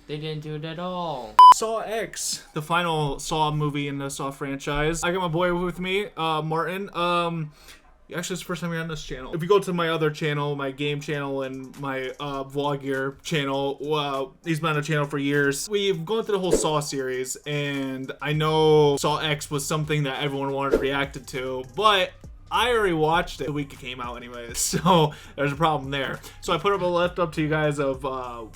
They didn't do it at all. Saw X, the final Saw movie in the Saw franchise. I got my boy with me, Martin. Actually, it's the first time you're on this channel. If you go to my other channel, my game channel, and my vlog gear channel, he's been on the channel for years. We've gone through the whole Saw series, and I know Saw X was something that everyone wanted to react to, but I already watched it the week it came out anyways, so there's a problem there. So I put up a left up to you guys of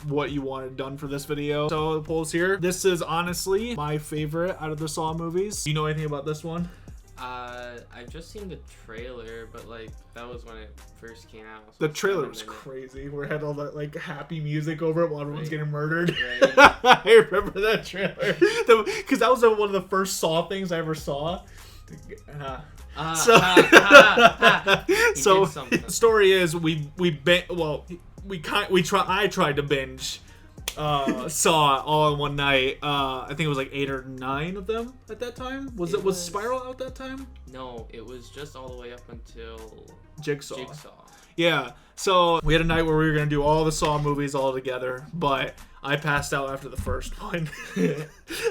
what you wanted done for this video. So the poll's here. This is honestly my favorite out of the Saw movies. Do you know anything about this one? I've just seen the trailer, but like that was when it first came out. So the trailer was crazy. Where it had all that like happy music over it while everyone's getting murdered. Right. I remember that trailer because that was one of the first Saw things I ever saw. So the story is I tried to binge Saw all in one night. I think it was like 8 or 9 of them at that time. Was Spiral out that time? No, it was just all the way up until Jigsaw. Yeah. So we had a night where we were gonna do all the Saw movies all together, but I passed out after the first one.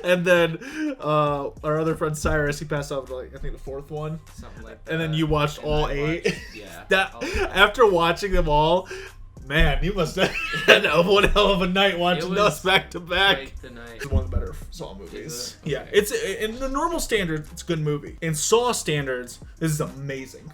And then our other friend Cyrus, he passed out like I think the 4th one. Something like that. And then you watched all 8. Yeah. After watching them all, man, you must have had one hell of a night watching us back to back. It's one of the better Saw movies. Yeah, it's in the normal standards, it's a good movie. In Saw standards, this is amazing.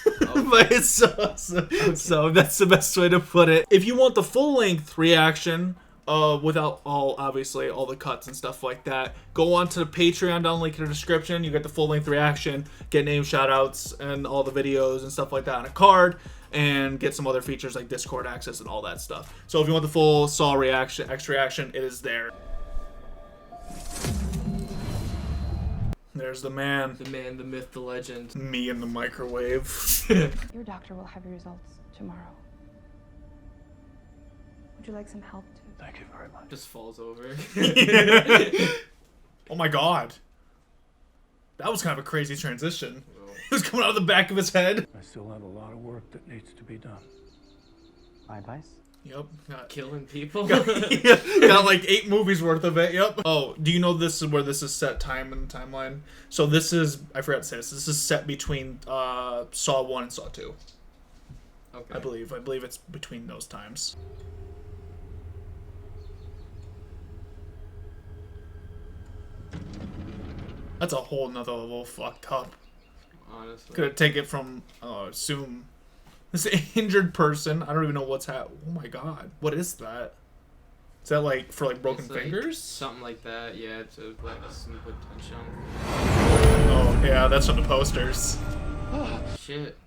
Okay. But it's so that's the best way to put it. If you want the full-length reaction, without obviously all the cuts and stuff like that, go on to the Patreon down link in the description. You get the full-length reaction, get name shout-outs and all the videos and stuff like that on a card, and get some other features like Discord access and all that stuff. So if you want the full Saw reaction, X reaction, it is there. There's the man. The man, the myth, the legend. Me in the microwave. Your doctor will have your results tomorrow. Would you like some help too? Thank you very much. Just falls over. Oh my god. That was kind of a crazy transition. It was coming out of the back of his head. I still have a lot of work that needs to be done. My advice? Yep. Killing people. Got like 8 movies worth of it. Yep. Oh, do you know this is where this is set time in the timeline? So this is, I forgot to say this is set between Saw 1 and Saw 2. Okay. I believe it's between those times. That's a whole nother level fucked up. Honestly. Could take it from, assume, this injured person. I don't even know what's happening. Oh my god. What is that? Is that like for like broken fingers? Something like that, yeah. To like some potential. Oh yeah, that's from the posters. Oh, shit.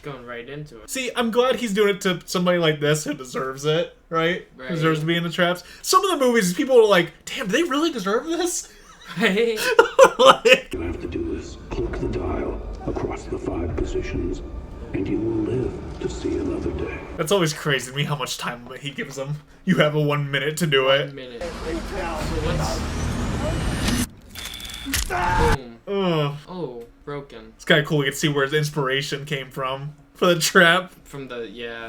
Going right into it. See, I'm glad he's doing it to somebody like this who deserves it, right? Who deserves to be in the traps. Some of the movies, people are like, damn, do they really deserve this? Right? All you have to do is click the dial across the 5 positions, and you will live to see another day. That's always crazy to me how much time he gives them. You have a 1 minute to do it. 1 minute. So boom. Oh, broken. It's kind of cool. You can see where his inspiration came from for the trap. From the, yeah.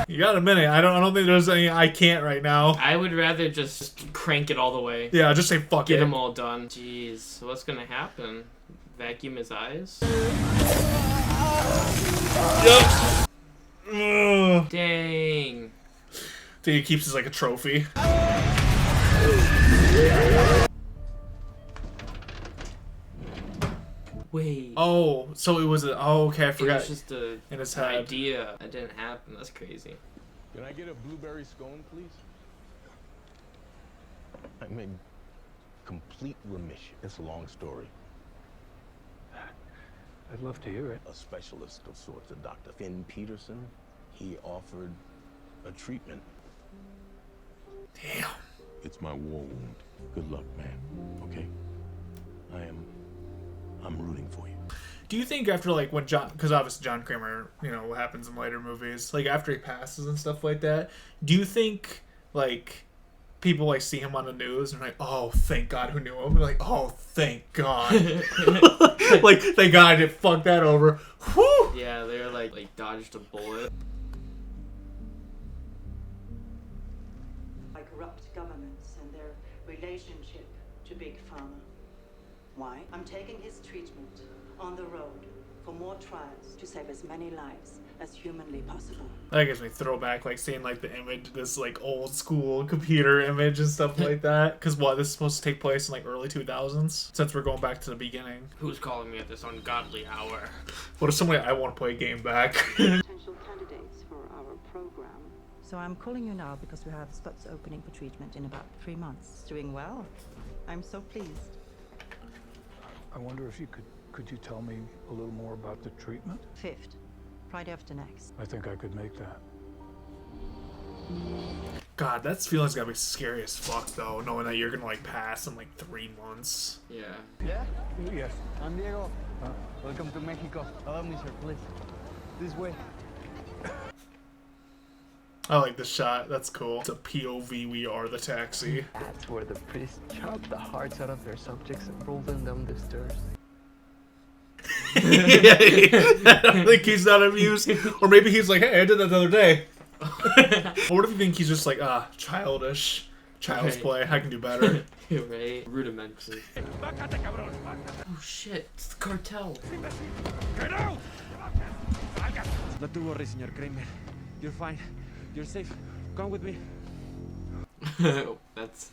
You got a minute. I don't think there's any I can't right now. I would rather just crank it all the way. Yeah, just say fuck it. Get them all done. Jeez, so what's gonna happen? Vacuum his eyes? Yep. Dang. Dude, he keeps it like a trophy. Wait. Oh, so it was okay, I forgot. It was just in his an head. idea. That didn't happen. That's crazy. Can I get a blueberry scone, please? I'm in complete remission. It's a long story. I'd love to hear it. A specialist of sorts, a Dr. Finn Peterson, he offered a treatment. Damn. It's my war wound. Good luck, man. Okay? I'm rooting for you. Do you think after, like, when John... Because obviously John Kramer, you know, what happens in later movies. Like, after he passes and stuff like that, do you think, like, people, like, see him on the news and are like, oh, thank God who knew him? Like, oh, thank God. Like, thank God I didn't fuck that over. Whew! Yeah, they're like dodged a bullet. relationship to Big Pharma. Why? I'm taking his treatment on the road for more trials to save as many lives as humanly possible. That gives me throwback, like seeing like the image, this like old school computer image and stuff like that. Because what, this is supposed to take place in like early 2000s, since we're going back to the beginning. Who's calling me at this ungodly hour? What if somebody I want to play a game back? Potential candidates for our program. So I'm calling you now because we have spots opening for treatment in about 3 months. Doing well. I'm so pleased. I wonder if you could you tell me a little more about the treatment? 5th, Friday after next. I think I could make that. God, that feeling's gotta be scary as fuck though, knowing that you're gonna like pass in like 3 months. Yeah. Yeah? Yes. I'm Diego. Welcome to Mexico. Allow me, sir, please. This way. I like this shot. That's cool. It's a POV. We are the taxi. That's where the priests chop the hearts out of their subjects and roll them down the stairs. I don't think he's not amused. Or maybe he's like, hey, I did that the other day. Or what if you think he's just like, childish. Child's play. I can do better. Right? Rudimentary. Oh shit, it's the cartel. Not to worry, Senor Kramer. You're fine. You're safe. Come with me. That's...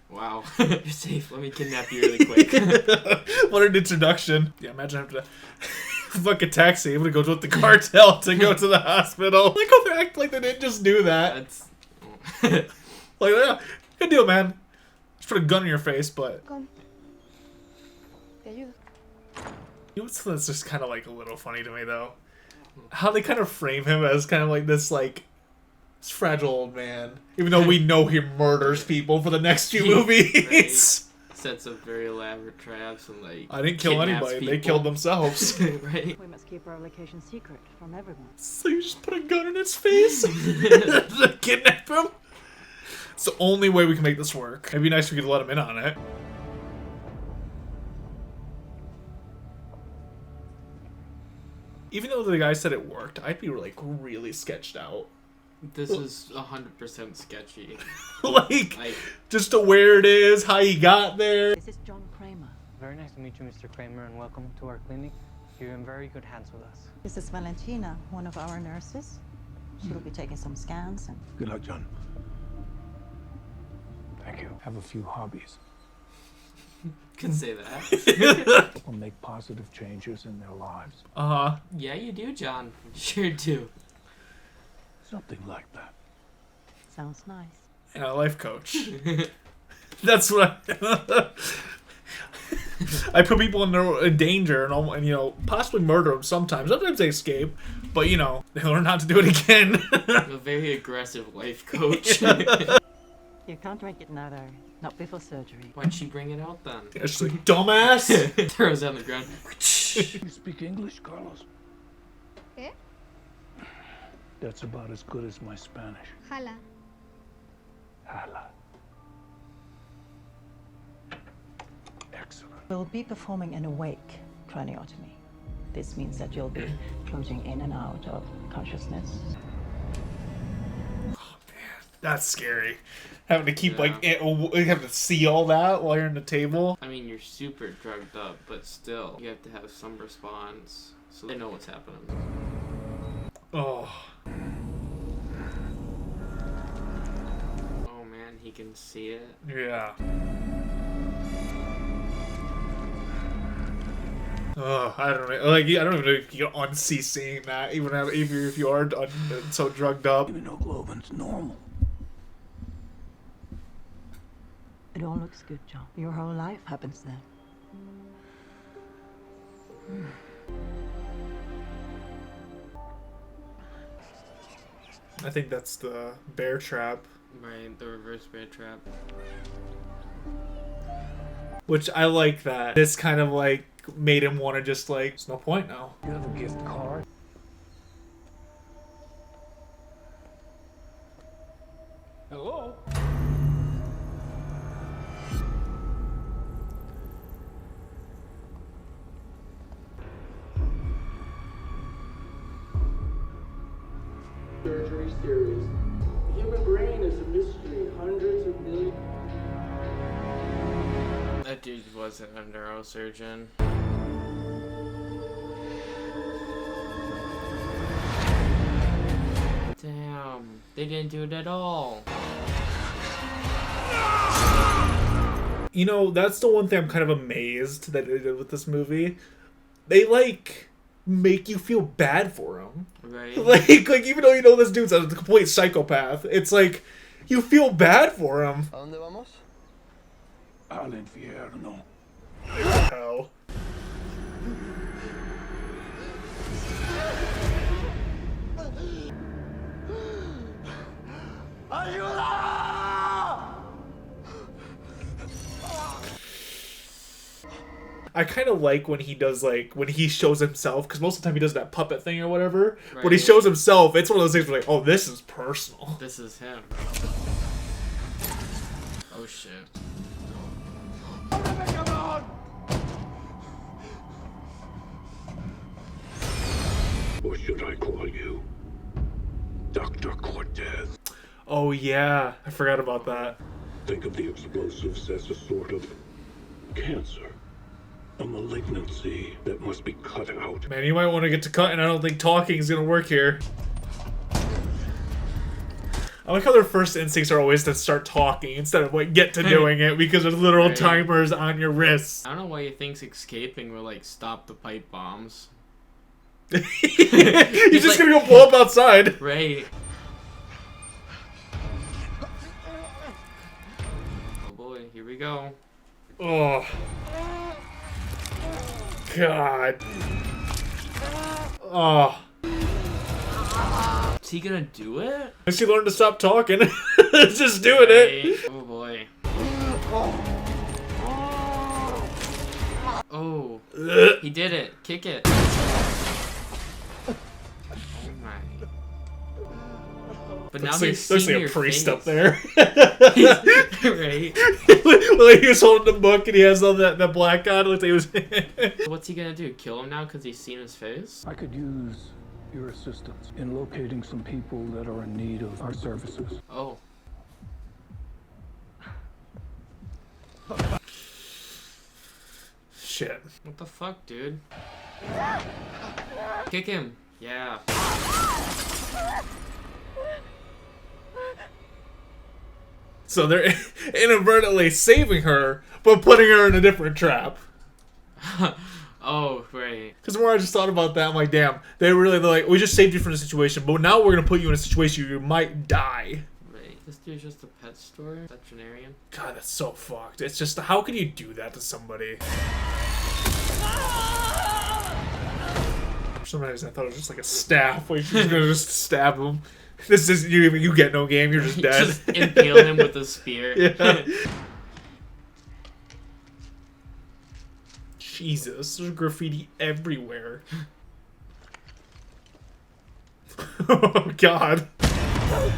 Wow. You're safe. Let me kidnap you really quick. What an introduction. Yeah, imagine having to fuck a taxi. I'm gonna go with the cartel to go to the hospital. Like how they act like they didn't just do that. That's... Like, yeah, good deal, man. Just put a gun in your face, but... Te ayudo. You know what's that's just kind of like a little funny to me, though? How they kind of frame him as kind of like this, like... This fragile old man, even though we know he murders people for the next few movies. Right. Sets up very elaborate traps and like. I didn't kill anybody; they killed themselves. Right. We must keep our location secret from everyone. So you just put a gun in his face to kidnap him? It's the only way we can make this work. It'd be nice if we could let him in on it. Even though the guy said it worked, I'd be like really sketched out. This is 100% sketchy. like, just to where it is, how he got there. This is John Kramer. Very nice to meet you, Mr. Kramer, and welcome to our clinic. You're in very good hands with us. This is Valentina, one of our nurses. She will be taking some scans and... Good luck, John. Thank you. Have a few hobbies. Can say that. Will make positive changes in their lives. Yeah, you do, John. Sure do. Something like that. Sounds nice. And a life coach. That's what I put people in danger and you know, possibly murder them sometimes. Sometimes they escape, but you know, they learn not to do it again. A very aggressive life coach. You can't drink it now, though. Not before surgery. Why'd she bring it out then? Yeah, she's like, dumbass. Throws it on the ground. You speak English, Carlos? ¿Qué? That's about as good as my Spanish. Jala. Hala. Excellent. We'll be performing an awake craniotomy. This means that you'll be floating in and out of consciousness. That's scary. Having to keep like having to see all that while you're in the table. I mean, you're super drugged up, but still, you have to have some response so they know what's happening. Oh. Oh man, he can see it. Yeah. Oh, I don't know. Like, I don't even know if you can unsee seeing that, even if you are so drugged up. Immunoglobin's normal. It all looks good, John. Your whole life happens then. I think that's the bear trap. Right, the reverse bear trap. Which I like that. This kind of like made him want to just like, there's no point now. You have a gift card? Hello? Surgery series. The human brain is a mystery. Hundreds of millions. That dude wasn't a neurosurgeon. Damn, they didn't do it at all. You know, that's the one thing I'm kind of amazed that they did with this movie. They, like, make you feel bad for him. Right. Like even though you know this dude's a complete psychopath, it's like, you feel bad for him. ¿A dónde vamos? Al infierno. Hell. I kind of like when he does, like, when he shows himself, because most of the time he does that puppet thing or whatever. Right. When he shows himself, it's one of those things where, like, oh, this is personal. This is him. Oh, shit. Or should I call you Dr. Cortez? Oh, yeah. I forgot about that. Think of the explosives as a sort of cancer. A malignancy that must be cut out. Man, you might want to get to cutting. I don't think talking is going to work here. I like how their first instincts are always to start talking instead of, like, get to doing it, because there's literal timers on your wrists. I don't know why he thinks escaping will, like, stop the pipe bombs. You're just like, gonna go blow up outside. Right. Oh boy, here we go. Oh. God. Oh. Is he gonna do it? Is he learned to stop talking? Just doing it. Oh boy. Oh. He did it. Kick it. But now he's looks like a priest face. up there. Right. Like he was holding the book and he has all that black on. Looks like he was. What's he gonna do? Kill him now because he's seen his face? I could use your assistance in locating some people that are in need of our services. Oh. Shit. What the fuck, dude? Kick him. Yeah. So they're inadvertently saving her, but putting her in a different trap. Oh, right. Because the more I just thought about that, I'm like, damn, they're like, we just saved you from the situation, but now we're going to put you in a situation where you might die. Right. This dude's just a pet store? Veterinarian? God, that's so fucked. It's just, how can you do that to somebody? For some reason, I thought it was just like a staff. Like, she's going to just stab him. This is, you get no game, you're just dead. Just impale him with a spear. Yeah. Jesus, there's graffiti everywhere. Oh, God. Yeah,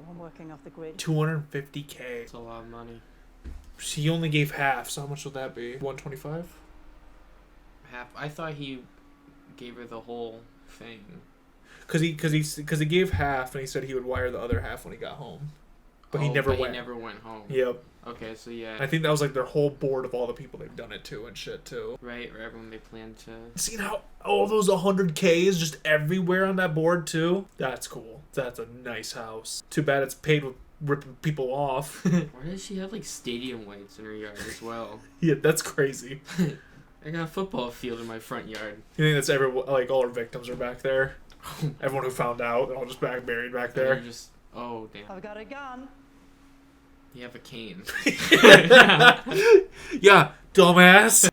we're working off the grid. $250K. That's a lot of money. He only gave half, so how much would that be? 125? Half. I thought he gave her the whole thing. Because he gave half, and he said he would wire the other half when he got home. But he never went. He never went home. Yep. Okay, so yeah. I think that was like their whole board of all the people they've done it to and shit too. Right, or everyone they plan to. Seen how all those 100Ks just everywhere on that board too? That's cool. That's a nice house. Too bad it's paid with ripping people off. Why does she have like stadium lights in her yard as well? Yeah, that's crazy. I got a football field in my front yard. You think that's like all our victims are back there? Everyone who found out, they're all just buried back there. Just, oh damn. I've got a gun. You have a cane. Yeah, dumbass.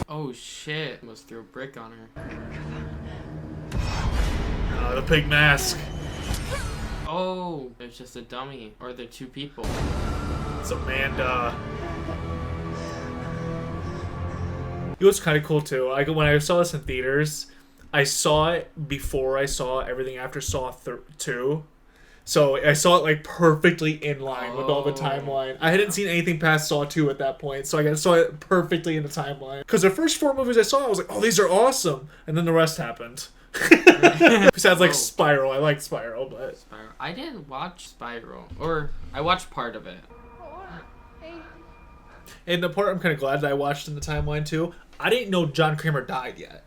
Oh shit! Must throw a brick on her. The pig mask. Oh, there's just a dummy, or they're two people. It's Amanda. It was kind of cool too. When I saw this in theaters, I saw it before I saw everything after Saw 2, So I saw it like perfectly in line with all the timeline. I hadn't seen anything past Saw 2 at that point, so I saw it perfectly in the timeline. Because the first 4 movies I saw, I was like, oh, these are awesome. And then the rest happened. Besides like Spiral. I liked Spiral, but... Spiral. I didn't watch Spiral. Or, I watched part of it. And the part I'm kind of glad that I watched in the timeline too, I didn't know John Kramer died yet.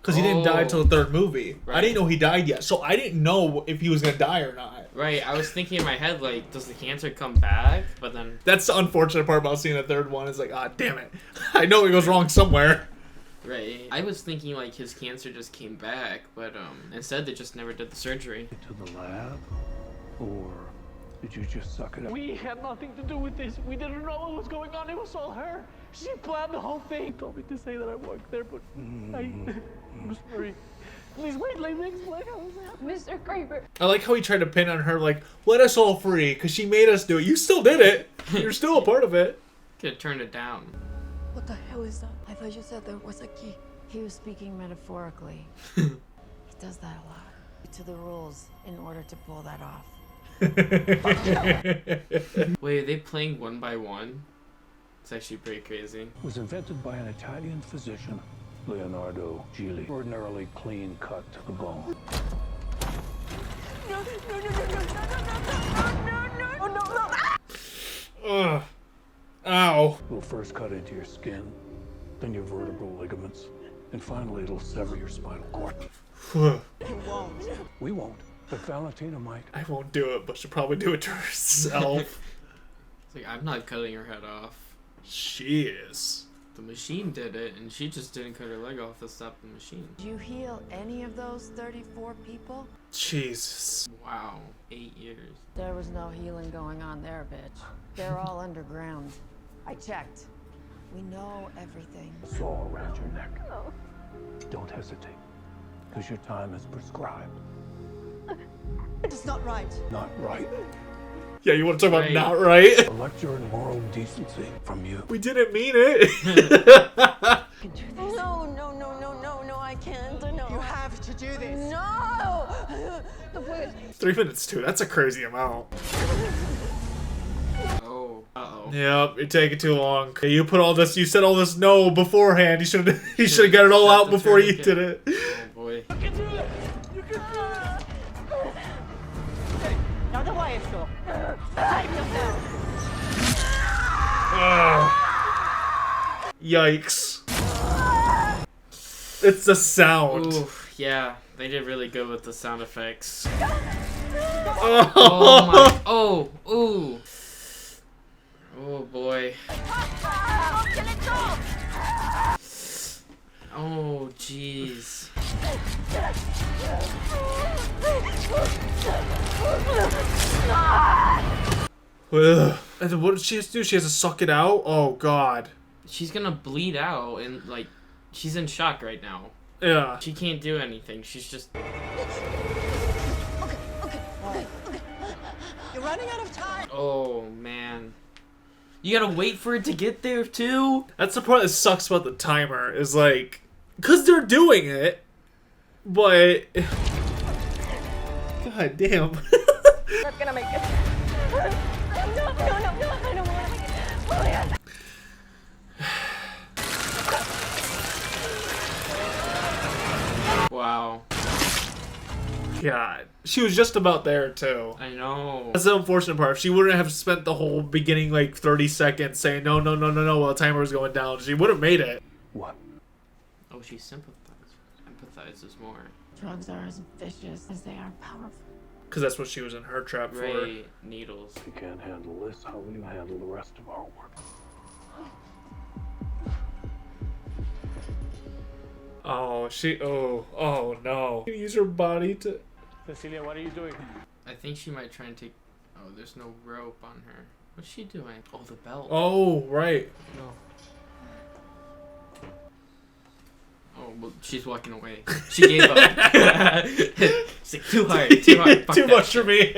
Because he didn't die until the 3rd movie. Right. I didn't know he died yet. So I didn't know if he was going to die or not. Right. I was thinking in my head, like, does the cancer come back? But then... That's the unfortunate part about seeing the 3rd one. Is like, ah, damn it. I know it goes wrong somewhere. Right. I was thinking, like, his cancer just came back. But instead, they just never did the surgery. To the lab? Or did you just suck it up? We had nothing to do with this. We didn't know what was going on. It was all her. She planned the whole thing. She told me to say that I worked there, but I was very... Please wait, let me explain how it happened. Mr. Kramer. I like how he tried to pin on her, like, let us all free, because she made us do it. You still did it. You're still a part of it. Could have turned it down. What the hell is that? I thought you said there was a key. He was speaking metaphorically. He does that a lot. To the rules in order to pull that off. Wait, are they playing 1 by 1? It's actually pretty crazy. It was invented by an Italian physician, Leonardo Gili. Ordinarily clean cut to the bone. Ugh. Ow. We'll first cut into your skin, then your vertebral ligaments, and finally it'll sever your spinal cord. You won't. We won't, but Valentina might. I won't do it, but she'll probably do it to herself. It's like, I'm not cutting her head off. She is. The machine did it, and she just didn't cut her leg off to stop the machine. Did you heal any of those 34 people? Jesus. Wow. 8 years. There was no healing going on there, bitch. They're all underground. I checked. We know everything. Saw around your neck. No. Don't hesitate, because your time is prescribed. It's not right. Not right. Yeah, you want to talk about not right? A lecture in moral decency from you. We didn't mean it. No, I can't. No. You have to do this. No! 3 minutes too. That's a crazy amount. Oh. Uh-oh. Yep, you're taking too long. You put all this. You said all this no beforehand. You should have got it all out before you did it. Oh boy. You can do it. You can do it. Now the wire saw. Yikes. It's the sound. Ooh, yeah, they did really good with the sound effects. Oh, oh my. Oh, ooh. Oh boy. Oh jeez. And then what does she have to do? She has to suck it out? Oh god. She's gonna bleed out and like she's in shock right now. Yeah. She can't do anything. She's just You're running out of time. oh man. You gotta wait for it to get there too? That's the part that sucks about the timer, is like, cause they're doing it, but god damn. Not gonna make it. No, I don't want to make it. Oh, yeah. Wow. God. She was just about there too. I know. That's the unfortunate part. She wouldn't have spent the whole beginning like 30 seconds saying no while the timer was going down. She would have made it. What? Oh, she empathizes more. Drugs are as vicious as they are powerful. Because that's what she was in her trap for. Ray needles. If you can't handle this, how will you handle the rest of our work? Oh, oh no. You use her body to... Cecilia, what are you doing? I think she might try and take... Oh, there's no rope on her. What's she doing? Oh, the belt. Oh, right. No. Oh, well, she's walking away. She gave up. It's like, too hard. Fuck too that much shit. for me.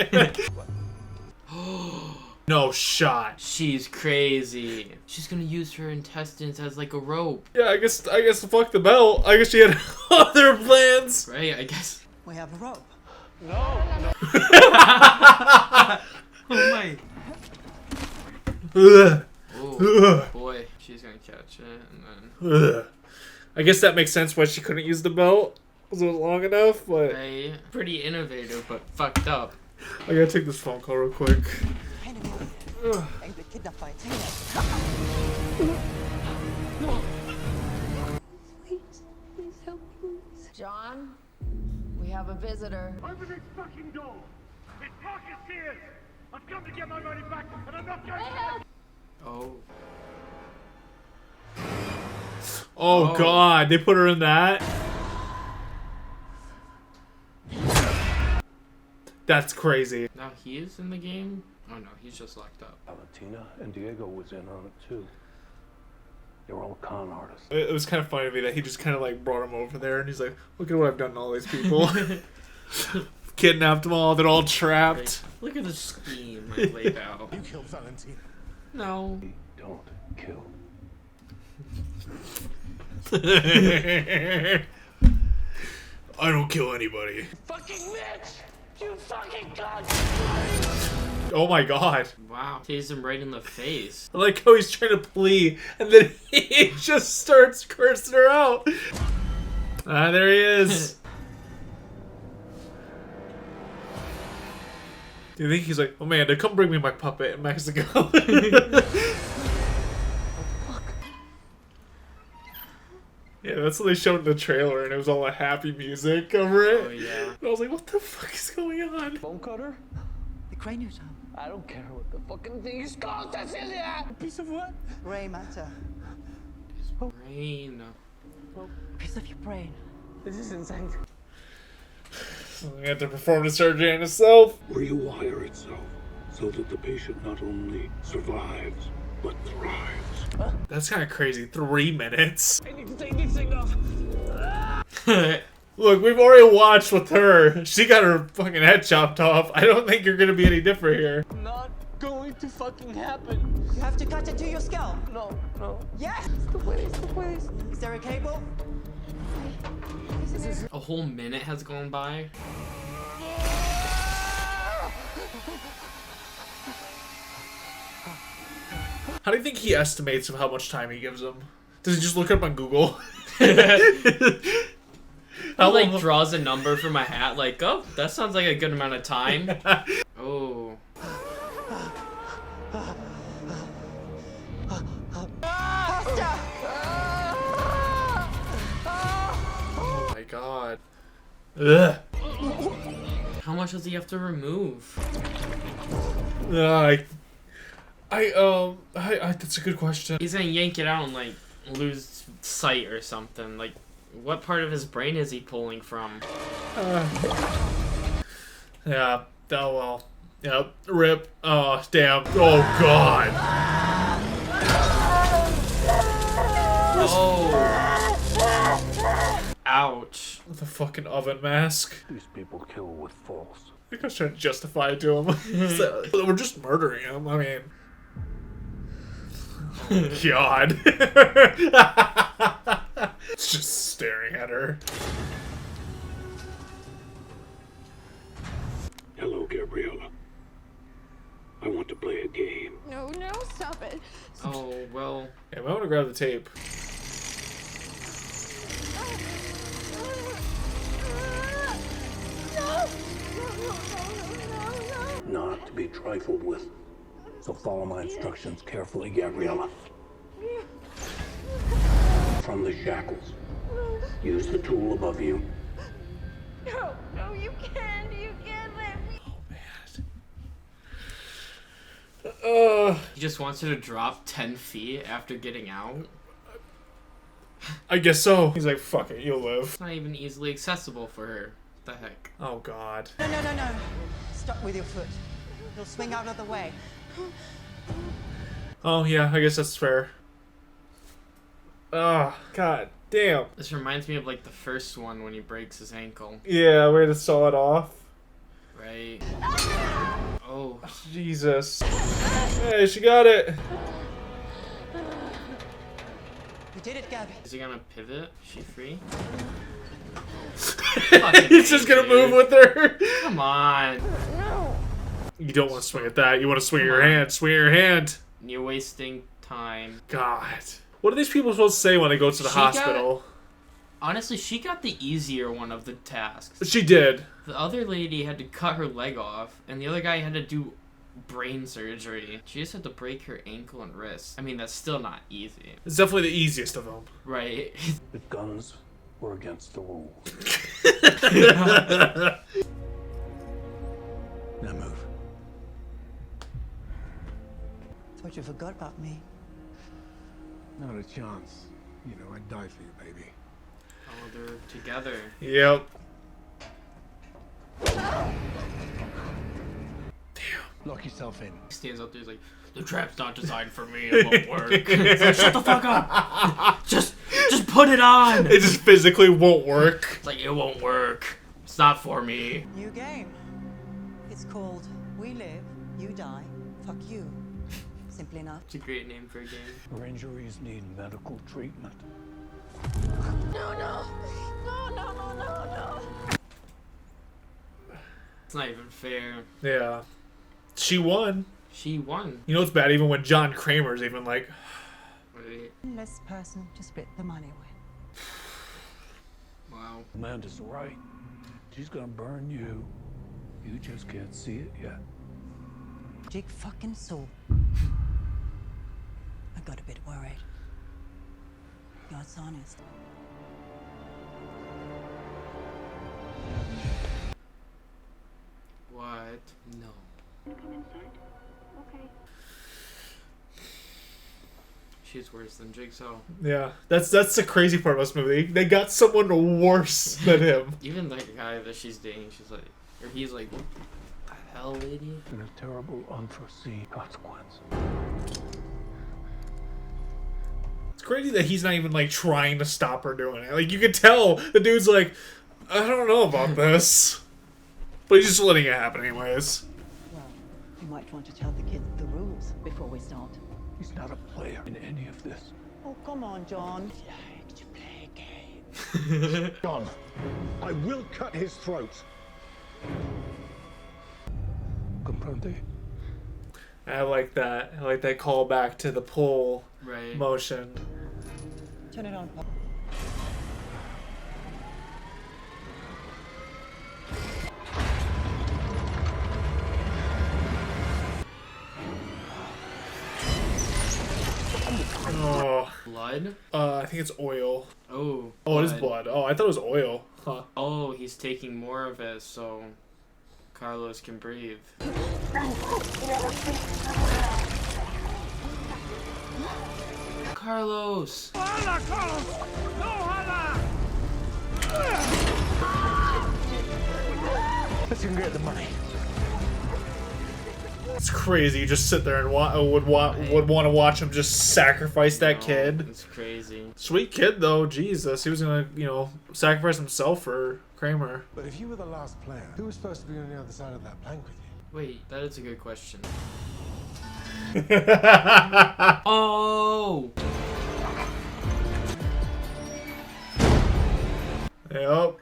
No shot. She's crazy. She's gonna use her intestines as like a rope. Yeah, I guess fuck the belt. I guess she had other plans. Right, I guess. We have a rope. No. Oh my. Ugh. Oh boy, she's gonna catch it and then. Ugh. I guess that makes sense why she couldn't use the belt because it was long enough, but. Pretty innovative, but fucked up. I gotta take this phone call real quick. Ugh. Please help me. John, we have a visitor. Open this fucking door! It's Marcus Sears! I've come to get my money back, and I'm not going to... Oh. Oh god, they put her in that? That's crazy. Now he is in the game? Oh no, he's just locked up. Valentina and Diego was in on it too. They were all con artists. It was kind of funny to me that he just kind of like brought him over there and he's like, look at what I've done to all these people. Kidnapped them all, they're all trapped. Look at the scheme I laid out. You killed Valentina. No. We don't kill. I don't kill anybody. Fucking bitch! You fucking cunt! Oh my god. Wow. Tased him right in the face. I like how he's trying to plea and then he just starts cursing her out. Ah, there he is. Do you think he's like, Amanda, come bring me my puppet in Mexico? Yeah, that's what they showed in the trailer, and it was all a happy music over it. Oh, yeah. And I was like, what the fuck is going on? Bone cutter? The craniosome. I don't care what the fucking thing is called, Cecilia! A piece of what? Gray matter. Brain. Piece of your brain. This is insane. I had to perform the surgery on himself. Rewire itself so that the patient not only survives, but thrives. That's kind of crazy. 3 minutes. I need to take this thing off. Look, we've already watched with her. She got her fucking head chopped off. I don't think you're gonna be any different here. Not going to fucking happen. You have to cut into your skull. No, no. Yes! The place. Is there a cable? A whole minute has gone by. How do you think he estimates of how much time he gives them? Does he just look it up on Google? He like draws a number from a hat, like, oh, that sounds like a good amount of time. Oh. Oh my god. Ugh. How much does he have to remove? That's a good question. He's gonna yank it out and like lose sight or something. Like, what part of his brain is he pulling from? Yeah. Oh well. Yep. Rip. Oh damn. Oh god. Oh. Ouch. The fucking oven mask. These people kill with force. I think I was trying to justify it to him. So, we're just murdering him. I mean. God. It's just staring at her. Hello, Gabriella. I want to play a game. No, stop it. Oh, well. Yeah, I want to grab the tape. Not to be trifled with. So follow my instructions carefully, Gabriella. From the shackles. Use the tool above you. No, you can't let me. Oh, man. He just wants her to drop 10 feet after getting out. I guess so. He's like, fuck it, you'll live. It's not even easily accessible for her. What the heck? Oh, God. No. Stop with your foot. You'll swing out of the way. Oh, yeah, I guess that's fair. Oh, God damn. This reminds me of like the first one when he breaks his ankle. Yeah, way to saw it off. Right. Oh. Jesus. Hey, she got it. You did it, Gabby. Is he gonna pivot? Is she free? He's just gonna move with her. Come on. No. You don't want to swing at that. You want to swing your hand. Swing your hand. You're wasting time. God. What are these people supposed to say when they go to the hospital? Honestly, she got the easier one of the tasks. She did. The other lady had to cut her leg off, and the other guy had to do brain surgery. She just had to break her ankle and wrist. I mean, that's still not easy. It's definitely the easiest of them. Right. The guns were against the rules. Now move. Thought you forgot about me. Not a chance. You know, I'd die for you, baby. Oh, they're together. Yep. Lock yourself in. He stands up there, he's like, the trap's not designed for me, it won't work. It's like, shut the fuck up! Just put it on! It just physically won't work. It's like, it won't work. It's not for me. New game. It's called We Live, You Die, Fuck You. Simple enough. It's a great name for a game. Her injuries need medical treatment. No. It's not even fair. Yeah. She won. She won. You know what's bad? Even when John Kramer's even like... Less person to split the money with. Wow. Amanda's right. She's gonna burn you. You just can't see it yet. Jig fucking saw. I got a bit worried. God's honest. What? No. Okay. She's worse than Jigsaw. Yeah. That's the crazy part of this movie. They got someone worse than him. Even that guy that she's dating, she's like, or he's like, what the hell, lady? And a terrible, unforeseen consequence. It's crazy that he's not even like trying to stop her doing it. Like you could tell the dude's like, I don't know about this. But he's just letting it happen anyways. Well, you might want to tell the kids the rules before we start. He's not a player in any of this. Oh, come on, John. I like to play games. John, I will cut his throat. Comprende? I like that. I like that call back to the pull motion. Turn it on, Pop. Oh. Blood? I think it's oil. Oh. Oh, it is blood. Oh, I thought it was oil. Huh. Oh, he's taking more of it so Carlos can breathe. Carlos! ¡Hala, Carlos! ¡No, hala! Let's go get the money. It's crazy. You just sit there and would want to watch him just sacrifice that kid. It's crazy. Sweet kid though. Jesus, he was gonna sacrifice himself for Kramer. But if you were the last player, who was supposed to be on the other side of that plank with you? Wait, that is a good question. Oh! Yep.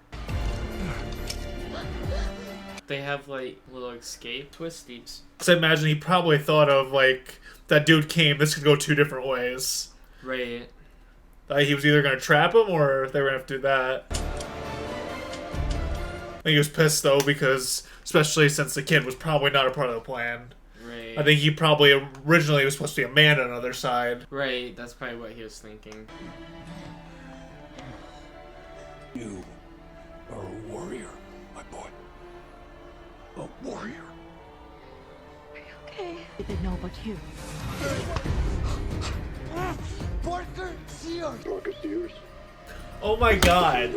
They have like little escape twisties. So I imagine he probably thought of like that dude came. This could go two different ways. Right. He was either gonna trap him or they were gonna have to do that. I think he was pissed though because especially since the kid was probably not a part of the plan. Right. I think he probably originally was supposed to be a man on the other side. Right. That's probably what he was thinking. You are a warrior, my boy. A warrior. Are you okay? They didn't know about you. Oh my god.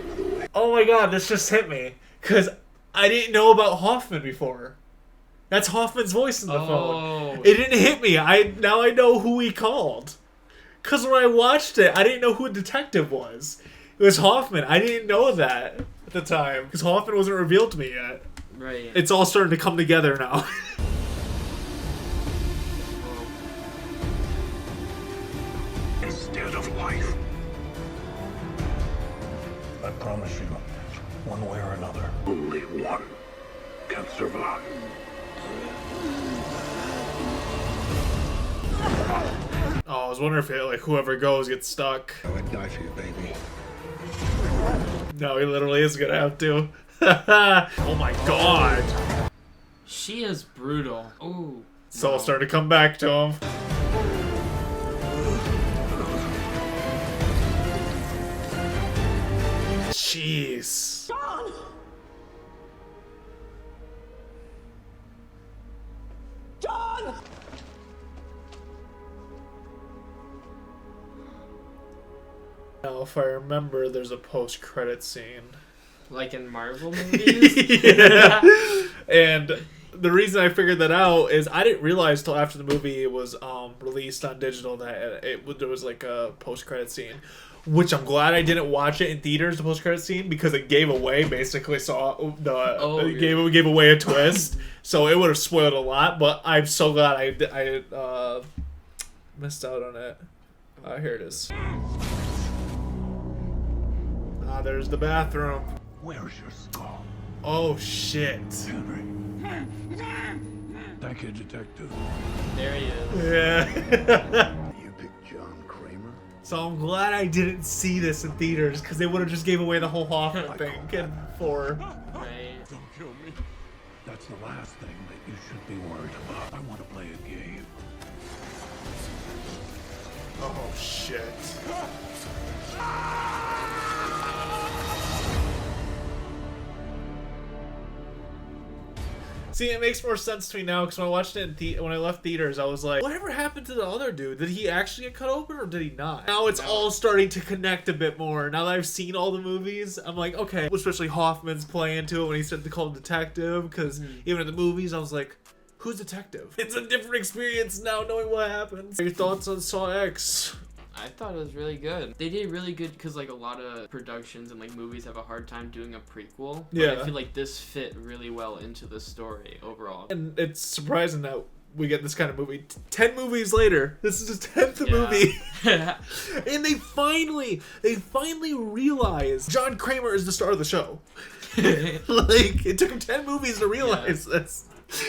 Oh my god, this just hit me. Because I didn't know about Hoffman before. That's Hoffman's voice in the phone. It didn't hit me. Now I know who he called. Because when I watched it, I didn't know who a detective was. It was Hoffman. I didn't know that at the time. Because Hoffman wasn't revealed to me yet. Right. It's all starting to come together now. Instead of life. I promise you, one way or only one can survive. Oh, I was wondering if like whoever goes gets stuck. I would die for you, baby. No, he literally is gonna have to. Oh my god. She is brutal. Ooh. It's all starting to come back to him. Jeez. John! John! Now, if I remember, there's a post-credit scene. Like in Marvel movies? Yeah. And the reason I figured that out is I didn't realize till after the movie was released on digital that there was like a post-credit scene. Which I'm glad I didn't watch it in theaters, the post-credit scene, because it gave away, basically, gave away a twist. So it would have spoiled a lot, but I'm so glad I missed out on it. Here it is. Ah, there's the bathroom. Where's your skull? Oh, shit. Henry. Thank you, detective. There he is. Yeah. You picked John Kramer? So I'm glad I didn't see this in theaters, because they would have just gave away the whole Hoffman thing in 4. Right. Don't kill me. That's the last thing that you should be worried about. I want to play a game. Oh, shit. See, it makes more sense to me now, because when I watched it when I left theaters, I was like, whatever happened to the other dude? Did he actually get cut open, or did he not? Now it's all starting to connect a bit more. Now that I've seen all the movies, I'm like, okay. Especially Hoffman's play into it when he said to call him detective, because even in the movies, I was like, who's detective? It's a different experience now knowing what happens. Your thoughts on Saw X? I thought it was really good. They did really good because like a lot of productions and like movies have a hard time doing a prequel. Yeah. But I feel like this fit really well into the story overall. And it's surprising that we get this kind of movie 10 movies later. This is his 10th movie. And they finally realize John Kramer is the star of the show. Like, it took him 10 movies to realize this.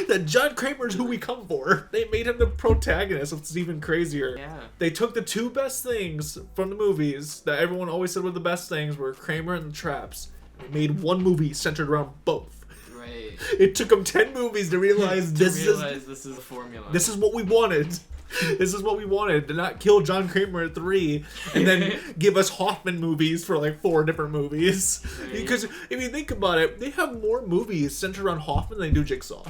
That John Kramer is who we come for. They made him the protagonist, which is even crazier. Yeah. They took the 2 best things from the movies that everyone always said were the best things were Kramer and the Traps. They made one movie centered around both. Right. It took them 10 movies to realize this is the formula. This is what we wanted. This is what we wanted. To not kill John Kramer at 3 and then give us Hoffman movies for like 4 different movies. Right. Because if you think about it, they have more movies centered around Hoffman than they do Jigsaw.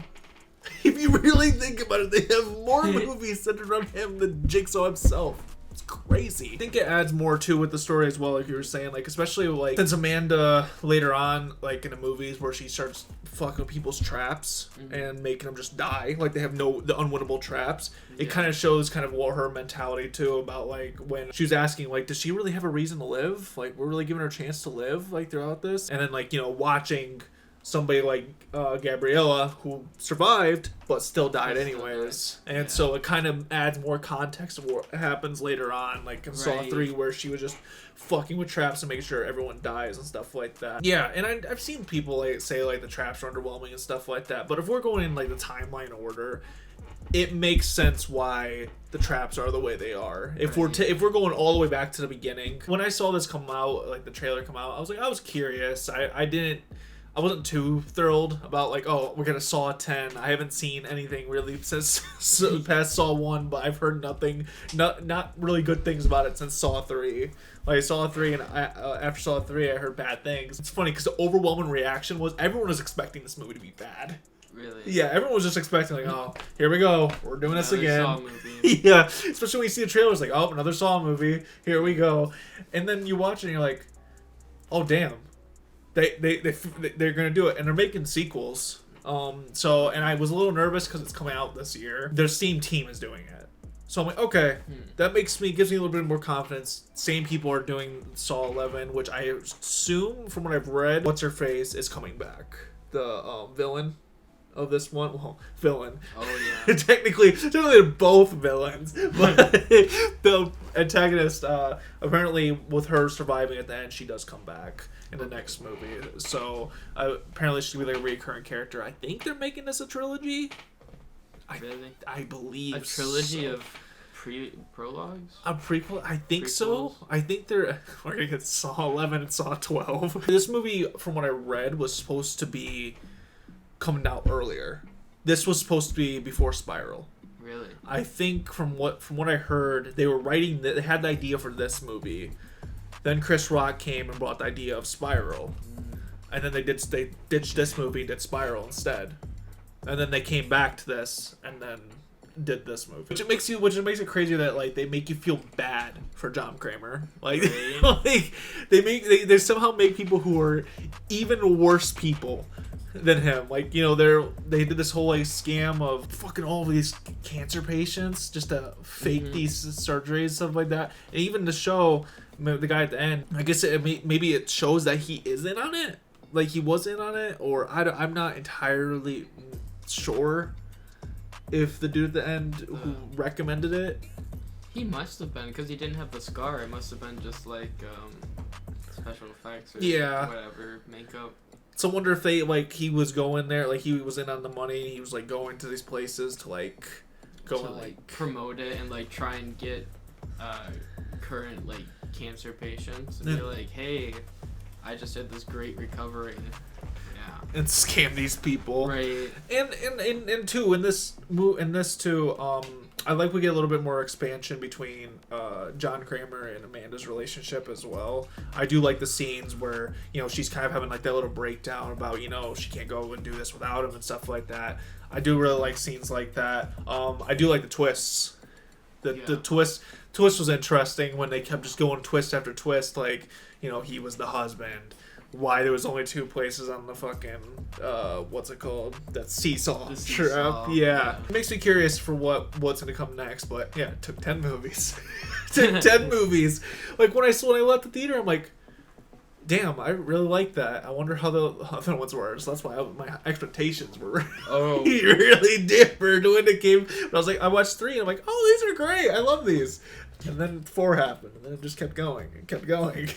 If you really think about it, they have more movies centered around him than Jigsaw himself. It's crazy. I think it adds more to with the story as well, like you were saying, like especially like since Amanda later on, like in the movies where she starts fucking with people's traps and making them just die, like they have the unwinnable traps. It kind of shows kind of what her mentality too about like when she was asking like, does she really have a reason to live? Like we're really giving her a chance to live like throughout this, and then like watching somebody like Gabriella who survived but still died anyways. And so it kind of adds more context of what happens later on, like in Saw 3 where she was just fucking with traps to make sure everyone dies and stuff like that. Yeah, and I've seen people like say like the traps are underwhelming and stuff like that, but if we're going in like the timeline order, it makes sense why the traps are the way they are. If we're going all the way back to the beginning, when I saw this come out, like the trailer come out, I was curious. I wasn't too thrilled about like, oh, we're gonna Saw 10. I haven't seen anything really since past Saw 1, but I've heard not really good things about it since Saw 3. Like Saw 3, and after Saw 3, I heard bad things. It's funny because the overwhelming reaction was everyone was expecting this movie to be bad. Really? Yeah, everyone was just expecting like, oh, here we go, we're doing this again. Saw movie. Yeah, especially when you see the trailers, like, oh, another Saw movie. Here we go, and then you watch it and you're like, oh damn. They're gonna do it, and they're making sequels. So, and I was a little nervous because it's coming out this year. Their same team is doing it, so I'm like, okay, that gives me a little bit more confidence. Same people are doing Saw 11, which I assume from what I've read, what's her face is coming back. The villain of this one. Well, villain. Oh yeah. Technically they're both villains, but the antagonist, apparently, with her surviving at the end, she does come back in the next movie. So apparently she'll be like a recurring character. I think they're making this a trilogy. Really? I believe a trilogy so. of prologues? A prequel? I think Prequels? so. I think we're gonna get Saw 11 and Saw 12. This movie, from what I read, was supposed to be coming out earlier. This was supposed to be before Spiral. Really? I think from what I heard, they were writing. They had the idea for this movie. Then Chris Rock came and brought the idea of Spiral, and then they ditched this movie and did Spiral instead. And then they came back to this and then did this movie, which makes it crazy that like they make you feel bad for John Kramer. Like, like they somehow make people who are even worse people than him. Like, you know, they did this whole like scam of fucking all of these cancer patients just to fake these surgeries and stuff like that. And even the show, the guy at the end, I guess maybe it shows that he is in on it, like he was in on it, or I'm not entirely sure if the dude at the end who recommended it. He must have been, because he didn't have the scar. It must have been just like special effects or whatever, makeup. So I wonder if they like he was going there, like he was in on the money. He was like going to these places to like go and like promote it and like try and get current like cancer patients and be like, hey, I just had this great recovery. And scam these people, right? And too in this too, I like we get a little bit more expansion between John Kramer and Amanda's relationship as well. I do like the scenes where, you know, she's kind of having like that little breakdown about, you know, she can't go and do this without him and stuff like that. I do really like scenes like that. I do like the twists. The twist was interesting when they kept just going twist after twist, like, you know, he was the husband. Why there was only 2 places on the fucking what's it called? That seesaw trip. Yeah. It makes me curious for what's gonna come next, but yeah, it took 10 movies. It took 10 movies. Like when I left the theater, I'm like, damn, I really like that. I wonder how the other ones were. So that's why my expectations were really different when it came. But I was like, I watched 3 and I'm like, oh, these are great. I love these. And then 4 happened, and then it just kept going and kept going.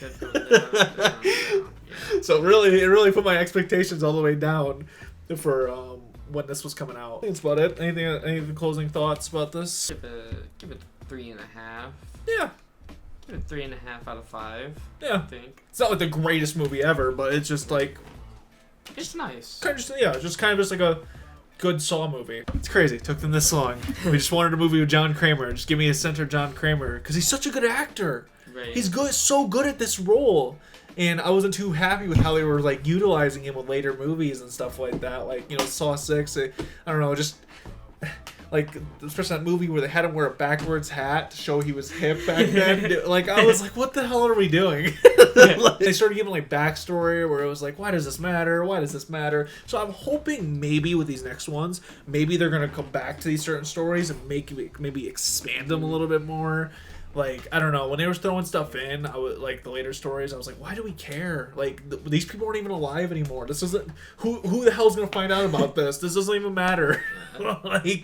So it really put my expectations all the way down for when this was coming out. I think that's about it. Any closing thoughts about this? Give it 3.5. Yeah. Give it 3.5 out of 5. Yeah. I think it's not like the greatest movie ever, but it's just like it's nice. Just kind of like a good Saw movie. It's crazy. It took them this long. We just wanted a movie with John Kramer. Just give me a center John Kramer, because he's such a good actor. Right. He's so good at this role. And I wasn't too happy with how they were like utilizing him with later movies and stuff like that. Like, you know, Saw 6. I don't know, just like especially that movie where they had him wear a backwards hat to show he was hip back then. Like, I was like, what the hell are we doing? Like, they started giving like backstory where it was like, why does this matter? Why does this matter? So I'm hoping maybe with these next ones, maybe they're gonna come back to these certain stories and maybe expand them a little bit more. Like, I don't know, when they were throwing stuff in, I was like the later stories, I was like, why do we care? Like, these people aren't even alive anymore. This isn't who the hell's gonna find out about this? This doesn't even matter. Like,